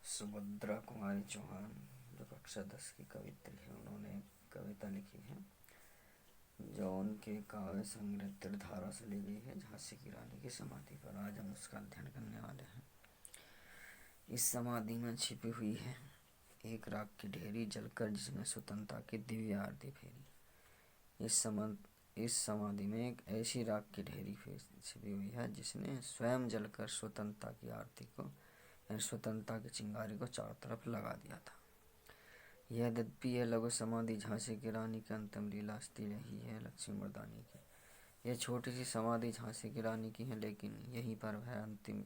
सुभद्रा कुमारी चौहान जो कक्षा 10 की कवित्री है, उन्होंने कविता लिखी है जो उनके काव्य संग्रह त्रिधारा से ली गई है, झांसी की रानी की समाधि पर। आज हम उसका अध्ययन करने वाले हैं। इस समाधि में छिपी हुई है एक राग की ढेरी जलकर, जिसने स्वतंत्रता की दिव्य आरती फेरी। इस समाधि में एक ऐसी राग की ढेरी छिपी हुई है जिसने स्वयं जलकर स्वतंत्रता की आरती को, स्वतंत्रता की चिंगारी को चारों तरफ लगा दिया था। यद्यपि यह लघु समाधि झांसी की रानी की अंतिम लीला स्थित रही है, लक्ष्मी मर्दानी की। यह छोटी सी समाधि झांसी की रानी की है, लेकिन यहीं पर वह अंतिम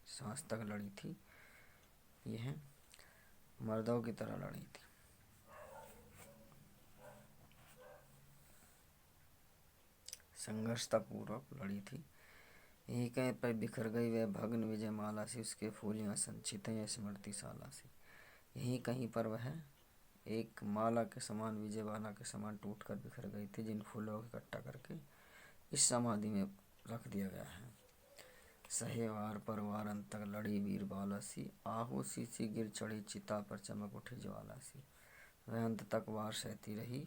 सांस तक लड़ी थी। यह मर्दों की तरह लड़ी थी। संघर्षतापूर्वक लड़ी थी। यही कहीं पर बिखर गई वह भग्न विजय माला सी, उसके फूलियां संचित हैं स्मृति शाला से। यही कहीं पर वह एक माला के समान, विजय माला के समान टूटकर बिखर गई थी, जिन फूलों को इकट्ठा करके इस समाधि में रख दिया गया है। सहे वार पर वार अंत तक लड़ी वीर बाला सी, आहू सी गिर चढ़ी चिता पर चमक उठी ज्वाला सी। वह अंत तक वार सहती रही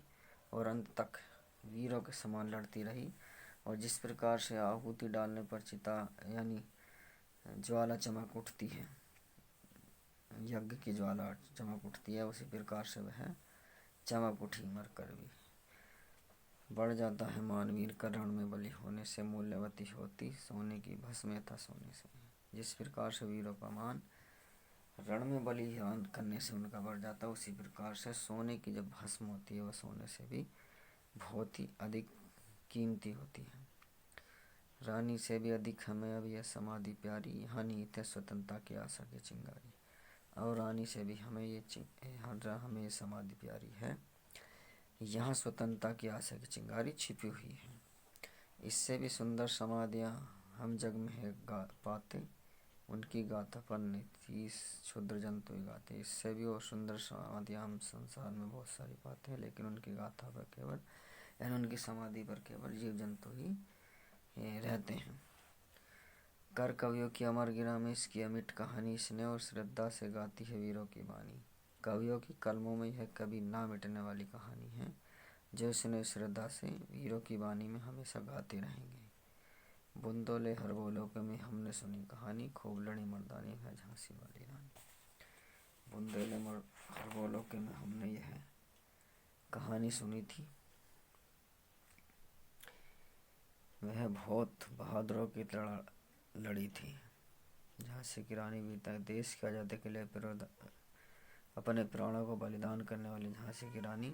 और अंत तक वीरों के समान लड़ती रही। और जिस प्रकार से आहुति डालने पर चिता यानी ज्वाला चमक उठती है, यज्ञ की ज्वाला चमक उठती है, उसी प्रकार से वह चमक उठी मरकर भी। बढ़ जाता है मानवीर का रण में बलि होने से, मूल्यवती होती सोने की भस्म था सोने से। जिस प्रकार से वीरों का मान रण में बलिदान करने से उनका बढ़ जाता है, उसी प्रकार से सोने की जब भस्म होती है वह सोने से भी बहुत ही अधिक कीमती होती है। रानी से भी अधिक हमें अब यह समाधि प्यारी, यहाँ नीत है स्वतंत्रता की आशा की चिंगारी। और रानी से भी हमें ये समाधि प्यारी है, यहाँ स्वतंत्रता की आशा की चिंगारी छिपी हुई है। इससे भी सुंदर समाधियाँ हम जग में है पाते, उनकी गाथा पर नीतीश क्षुद्र जंतु ही गाते। इससे भी और सुंदर समाधियाँ हम संसार में बहुत सारी पाते हैं, लेकिन उनकी गाथा पर केवल यानी उनकी समाधि पर केवल जीव जंतु ही रहते हैं। कर कवियों की अमर गिरा में इसकी अमिट कहानी, स्नेह और श्रद्धा से गाती है वीरों की बानी। कवियों की कलमों में यह कभी ना मिटने वाली कहानी है, जो स्नेह श्रद्धा से वीरों की बानी में हमेशा गाते रहेंगे। बुंदोले हर बोलों में हमने सुनी कहानी, खूब लड़ी मर्दानी है झांसी वाली रानी। बुंदोले हर बोलों में हमने यह कहानी सुनी थी। वह बहुत बहादुरों की तरह लड़ी थी। झांसी की रानी भी तक देश की आज़ादी के लिए अपने प्राणों को बलिदान करने वाली झांसी की रानी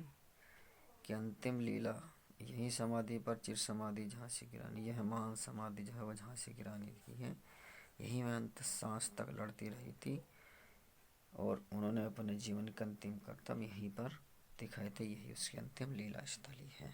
की अंतिम लीला यही समाधि पर चिर समाधि झांसी की रानी, यह महान समाधि जो है वह झांसी की रानी की है। यही में अंत सांस तक लड़ती रही थी और उन्होंने अपने जीवन के अंतिम कर्तव्य यहीं पर दिखाए थे। यही उसकी अंतिम लीला स्थली है।